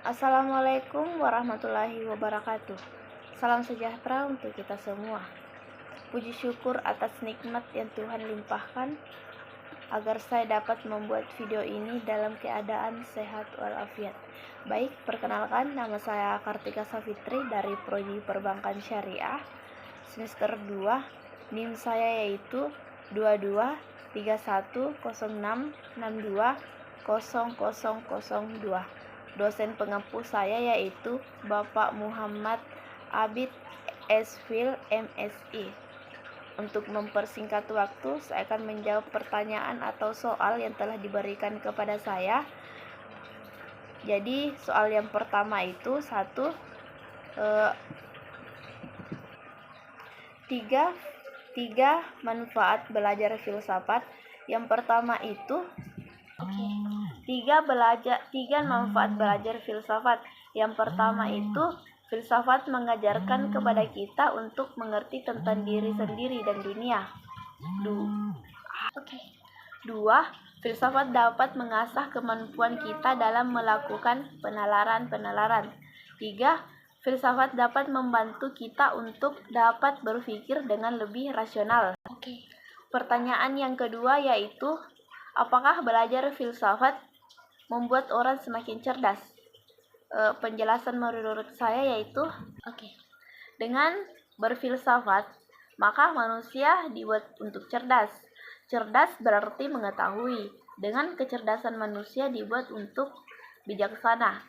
Assalamualaikum warahmatullahi wabarakatuh. Salam sejahtera untuk kita semua. Puji syukur atas nikmat yang Tuhan limpahkan agar saya dapat membuat video ini dalam keadaan sehat walafiat. Baik, perkenalkan, nama saya Kartika Safitri dari Prodi Perbankan Syariah semester 2. NIM saya yaitu 223106620002. Dosen pengampu saya yaitu Bapak Muhammad Abid Esfil MSI. Untuk mempersingkat waktu, saya akan menjawab pertanyaan atau soal yang telah diberikan kepada saya. Jadi soal yang pertama itu tiga manfaat belajar filsafat. Yang pertama itu tiga manfaat belajar filsafat. Yang pertama itu filsafat mengajarkan kepada kita untuk mengerti tentang diri sendiri dan dunia. Dua, filsafat dapat mengasah kemampuan kita dalam melakukan penalaran. Tiga, filsafat dapat membantu kita untuk dapat berpikir dengan lebih rasional. Pertanyaan yang kedua yaitu, apakah belajar filsafat membuat orang semakin cerdas? Penjelasan menurut saya yaitu, dengan berfilsafat, maka manusia dibuat untuk cerdas. Cerdas berarti mengetahui. Dengan kecerdasan manusia dibuat untuk bijaksana.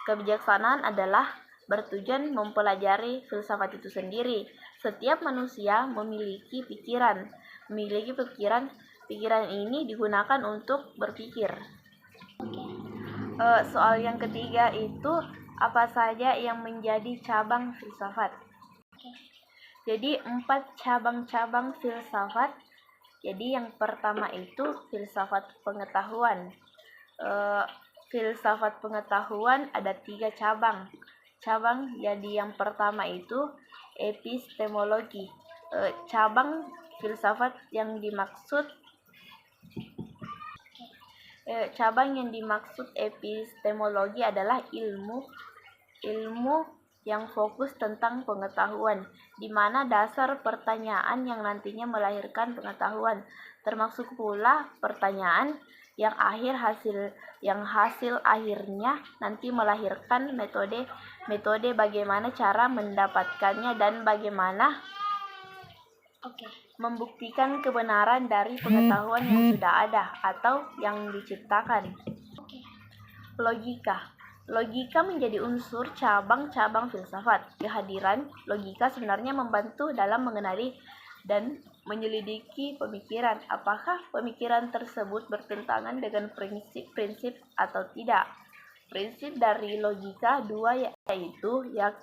Kebijaksanaan adalah bertujuan mempelajari filsafat itu sendiri. Setiap manusia memiliki pikiran. Pikiran ini digunakan untuk berpikir. Soal yang ketiga itu, apa saja yang menjadi cabang filsafat? Jadi 4 cabang-cabang filsafat. Jadi yang pertama itu filsafat pengetahuan. Filsafat pengetahuan ada 3 cabang. Jadi yang pertama itu epistemologi. Cabang filsafat yang dimaksud epistemologi adalah ilmu yang fokus tentang pengetahuan, di mana dasar pertanyaan yang nantinya melahirkan pengetahuan, termasuk pula pertanyaan yang hasil akhirnya nanti melahirkan metode bagaimana cara mendapatkannya dan bagaimana membuktikan kebenaran dari pengetahuan yang sudah ada atau yang diciptakan. Logika menjadi unsur cabang-cabang filsafat. Kehadiran logika sebenarnya membantu dalam mengenali dan menyelidiki pemikiran. Apakah pemikiran tersebut bertentangan dengan prinsip atau tidak? Prinsip dari logika 2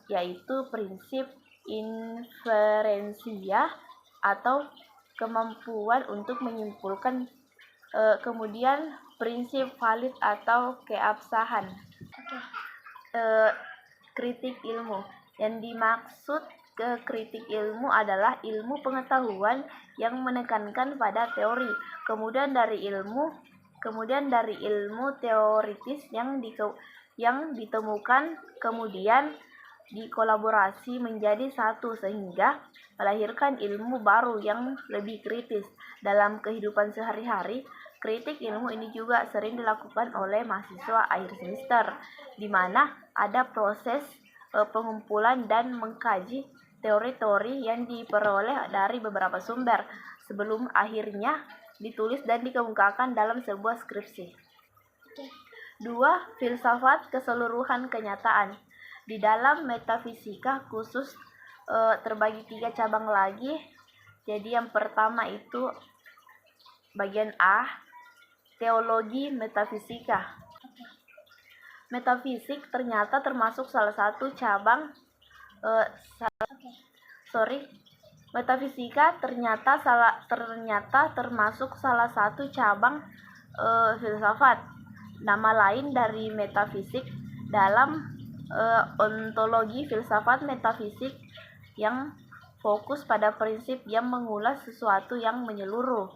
yaitu prinsip inferensia atau kemampuan untuk menyimpulkan, kemudian prinsip valid atau keabsahan. Kritik ilmu. Yang dimaksud kritik ilmu adalah ilmu pengetahuan yang menekankan pada teori, kemudian dari ilmu teoritis yang ditemukan kemudian dikolaborasi menjadi satu sehingga melahirkan ilmu baru yang lebih kritis. Dalam kehidupan sehari-hari, kritik ilmu ini juga sering dilakukan oleh mahasiswa akhir semester, di mana ada proses pengumpulan dan mengkaji teori-teori yang diperoleh dari beberapa sumber sebelum akhirnya ditulis dan dikemukakan dalam sebuah skripsi. 2. Filsafat keseluruhan kenyataan. Di dalam metafisika khusus terbagi 3 cabang lagi. Jadi yang pertama itu bagian A, teologi metafisika. Metafisik ternyata termasuk salah satu cabang Metafisika ternyata termasuk salah satu cabang filsafat. Nama lain dari metafisik dalam ontologi filsafat metafisik yang fokus pada prinsip yang mengulas sesuatu yang menyeluruh.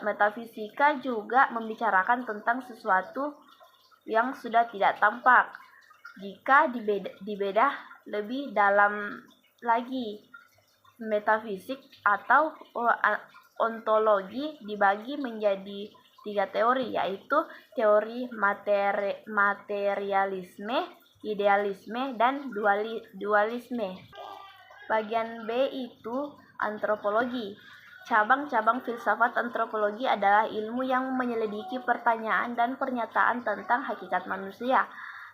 Metafisika juga membicarakan tentang sesuatu yang sudah tidak tampak. Jika dibedah lebih dalam lagi, metafisik atau ontologi dibagi menjadi 3 teori, yaitu teori materialisme, idealisme, dan dualisme. Bagian B itu antropologi. Cabang-cabang filsafat antropologi adalah ilmu yang menyelidiki pertanyaan dan pernyataan tentang hakikat manusia,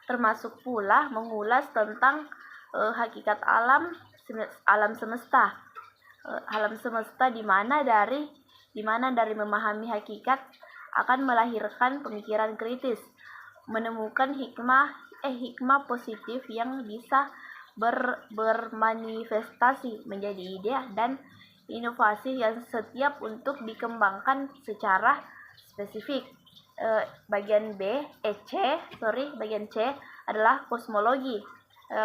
termasuk pula mengulas tentang hakikat alam semesta. Alam semesta di mana dari memahami hakikat akan melahirkan pemikiran kritis, menemukan hikmah positif yang bisa bermanifestasi menjadi ide dan inovasi yang setiap untuk dikembangkan secara spesifik. Bagian C adalah kosmologi.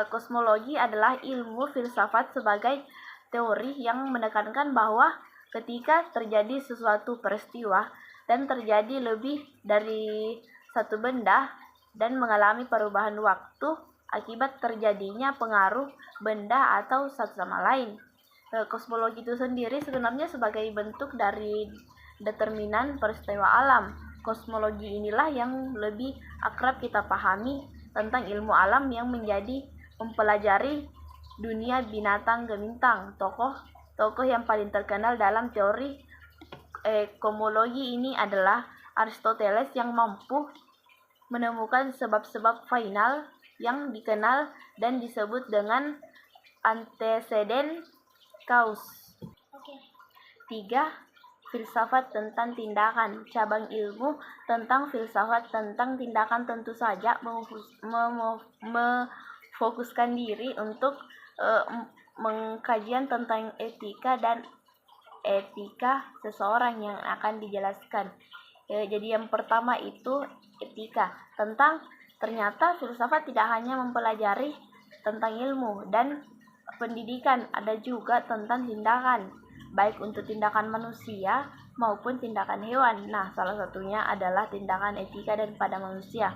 Kosmologi adalah ilmu filsafat sebagai teori yang menekankan bahwa ketika terjadi sesuatu peristiwa dan terjadi lebih dari satu benda dan mengalami perubahan waktu akibat terjadinya pengaruh benda atau satu sama lain. Kosmologi itu sendiri sebenarnya sebagai bentuk dari determinan peristiwa alam. Kosmologi inilah yang lebih akrab kita pahami tentang ilmu alam yang menjadi mempelajari dunia binatang gemintang. Tokoh yang paling terkenal dalam teori kosmologi ini adalah Aristoteles yang mampu menemukan sebab-sebab final yang dikenal dan disebut dengan antecedent cause. 3. Filsafat tentang tindakan. Cabang ilmu tentang filsafat tentang tindakan tentu saja memfokuskan diri untuk mengkajian tentang etika dan etika seseorang yang akan dijelaskan. Jadi yang pertama itu etika. Ternyata filsafat tidak hanya mempelajari tentang ilmu dan pendidikan, ada juga tentang tindakan, baik untuk tindakan manusia maupun tindakan hewan. Nah, salah satunya adalah tindakan etika daripada manusia.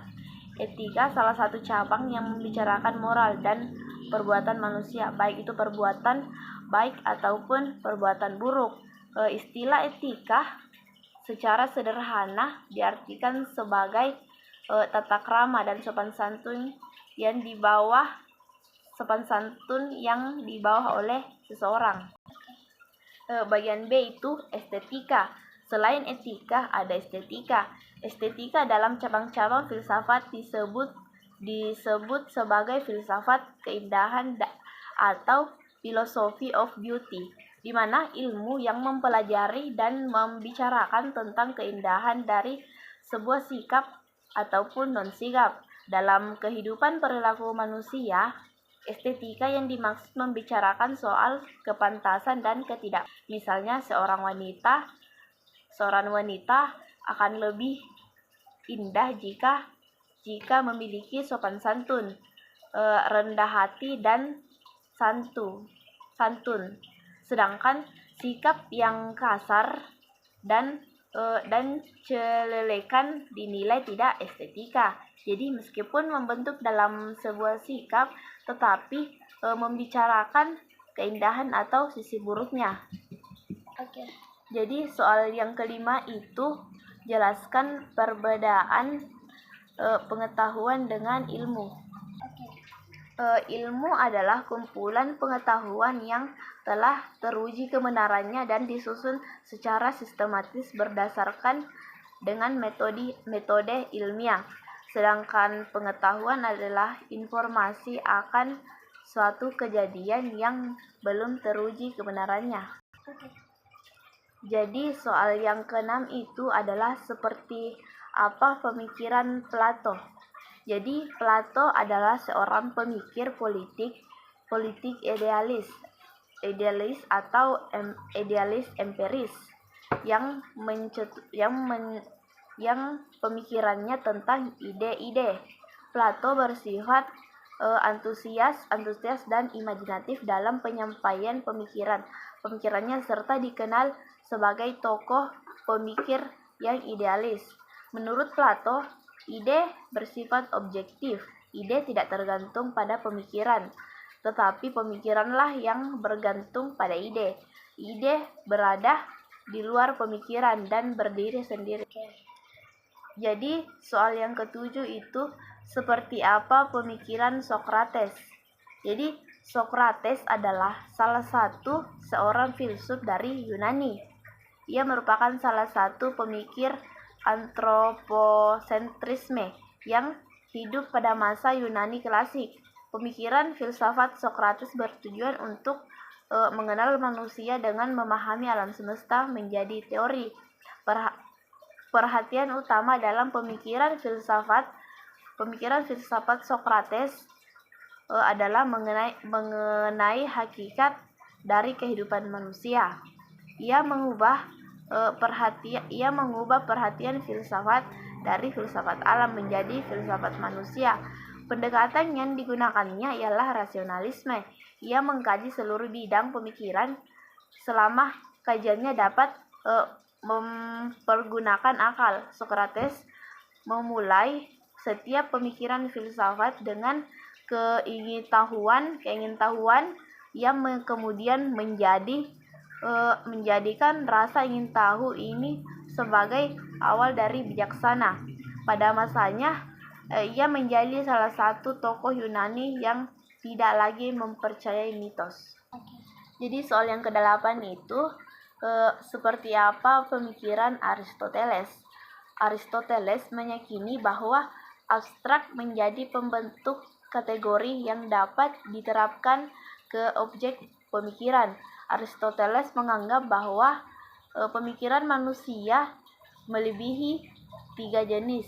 Etika salah satu cabang yang membicarakan moral dan perbuatan manusia, baik itu perbuatan baik ataupun perbuatan buruk. Istilah etika secara sederhana diartikan sebagai tata krama dan sopan santun yang dibawa oleh seseorang. Bagian B itu estetika. Selain etika ada estetika. Estetika dalam cabang-cabang filsafat disebut sebagai filsafat keindahan atau philosophy of beauty, di mana ilmu yang mempelajari dan membicarakan tentang keindahan dari sebuah sikap ataupun non-sikap dalam kehidupan perilaku manusia. Estetika yang dimaksud membicarakan soal kepantasan dan ketidak. Misalnya seorang wanita akan lebih indah jika memiliki sopan santun, rendah hati dan santun. Sedangkan sikap yang kasar dan celelekan dinilai tidak estetika. Jadi meskipun membentuk dalam sebuah sikap, tetapi membicarakan keindahan atau sisi buruknya. Jadi soal yang kelima itu jelaskan perbedaan pengetahuan dengan ilmu. Ilmu adalah kumpulan pengetahuan yang telah teruji kebenarannya dan disusun secara sistematis berdasarkan dengan metode ilmiah. Sedangkan pengetahuan adalah informasi akan suatu kejadian yang belum teruji kebenarannya. Jadi soal yang keenam itu adalah seperti apa pemikiran Plato. Jadi Plato adalah seorang pemikir politik idealis atau idealis empiris yang pemikirannya tentang ide-ide. Plato bersifat antusias dan imajinatif dalam penyampaian pemikirannya serta dikenal sebagai tokoh pemikir yang idealis. Menurut Plato, Ide bersifat objektif. Ide tidak tergantung pada pemikiran, tetapi pemikiranlah yang bergantung pada ide. Ide berada di luar pemikiran dan berdiri sendiri. Jadi, soal yang ketujuh itu seperti apa pemikiran Sokrates? Jadi, Sokrates adalah salah satu seorang filsuf dari Yunani. Ia merupakan salah satu pemikir antroposentrisme yang hidup pada masa Yunani klasik. Pemikiran filsafat Sokrates bertujuan untuk mengenal manusia dengan memahami alam semesta menjadi teori. Perhatian utama dalam pemikiran filsafat Sokrates adalah mengenai hakikat dari kehidupan manusia. Ia mengubah perhatian filsafat dari filsafat alam menjadi filsafat manusia. Pendekatan yang digunakannya ialah rasionalisme. Ia mengkaji seluruh bidang pemikiran selama kajiannya dapat mempergunakan akal. Sokrates memulai setiap pemikiran filsafat dengan keingintahuan yang kemudian menjadikan rasa ingin tahu ini sebagai awal dari bijaksana. Pada masanya, ia menjadi salah satu tokoh Yunani yang tidak lagi mempercayai mitos. Jadi soal yang ke-8 itu seperti apa pemikiran Aristoteles? Aristoteles meyakini bahwa abstrak menjadi pembentuk kategori yang dapat diterapkan ke objek pemikiran. Aristoteles menganggap bahwa pemikiran manusia melebihi 3 jenis.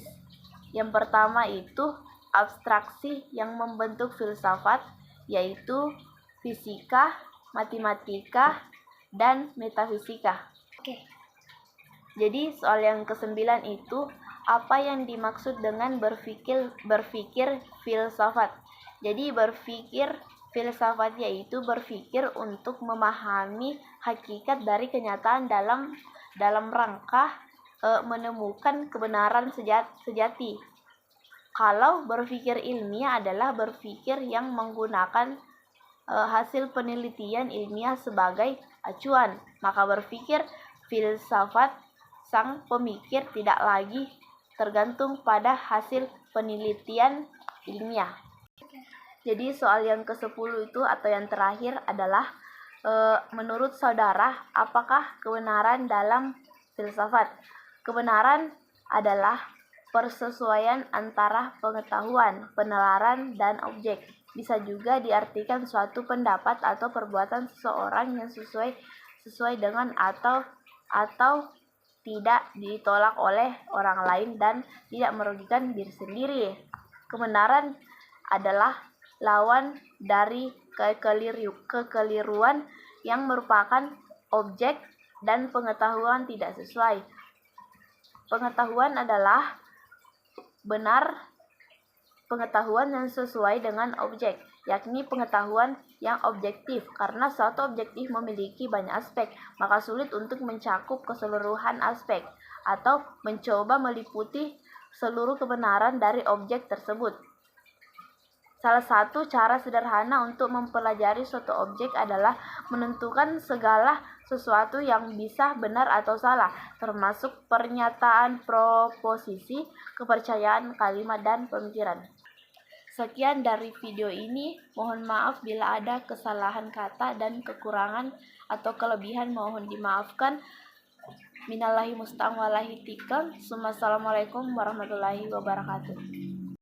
Yang pertama itu abstraksi yang membentuk filsafat, yaitu fisika, matematika, dan metafisika. Jadi soal yang ke-9 itu apa yang dimaksud dengan berpikir filsafat? Jadi berpikir filsafat yaitu berpikir untuk memahami hakikat dari kenyataan dalam rangka menemukan kebenaran sejati. Kalau berpikir ilmiah adalah berpikir yang menggunakan hasil penelitian ilmiah sebagai acuan, maka berpikir filsafat sang pemikir tidak lagi tergantung pada hasil penelitian ilmiah. Jadi soal yang ke-10 itu atau yang terakhir adalah menurut saudara, apakah kebenaran dalam filsafat? Kebenaran adalah persesuaian antara pengetahuan, penalaran, dan objek. Bisa juga diartikan suatu pendapat atau perbuatan seseorang yang sesuai dengan atau tidak ditolak oleh orang lain dan tidak merugikan diri sendiri. Kebenaran adalah lawan dari kekeliruan yang merupakan objek dan pengetahuan tidak sesuai. Pengetahuan adalah benar pengetahuan yang sesuai dengan objek, yakni pengetahuan yang objektif. Karena suatu objektif memiliki banyak aspek, maka sulit untuk mencakup keseluruhan aspek atau mencoba meliputi seluruh kebenaran dari objek tersebut. Salah satu cara sederhana untuk mempelajari suatu objek adalah menentukan segala sesuatu yang bisa benar atau salah, termasuk pernyataan, proposisi, kepercayaan, kalimat, dan pemikiran. Sekian dari video ini. Mohon maaf bila ada kesalahan kata dan kekurangan atau kelebihan, mohon dimaafkan. Minallahi musta'an walahi tikam. Assalamualaikum warahmatullahi wabarakatuh.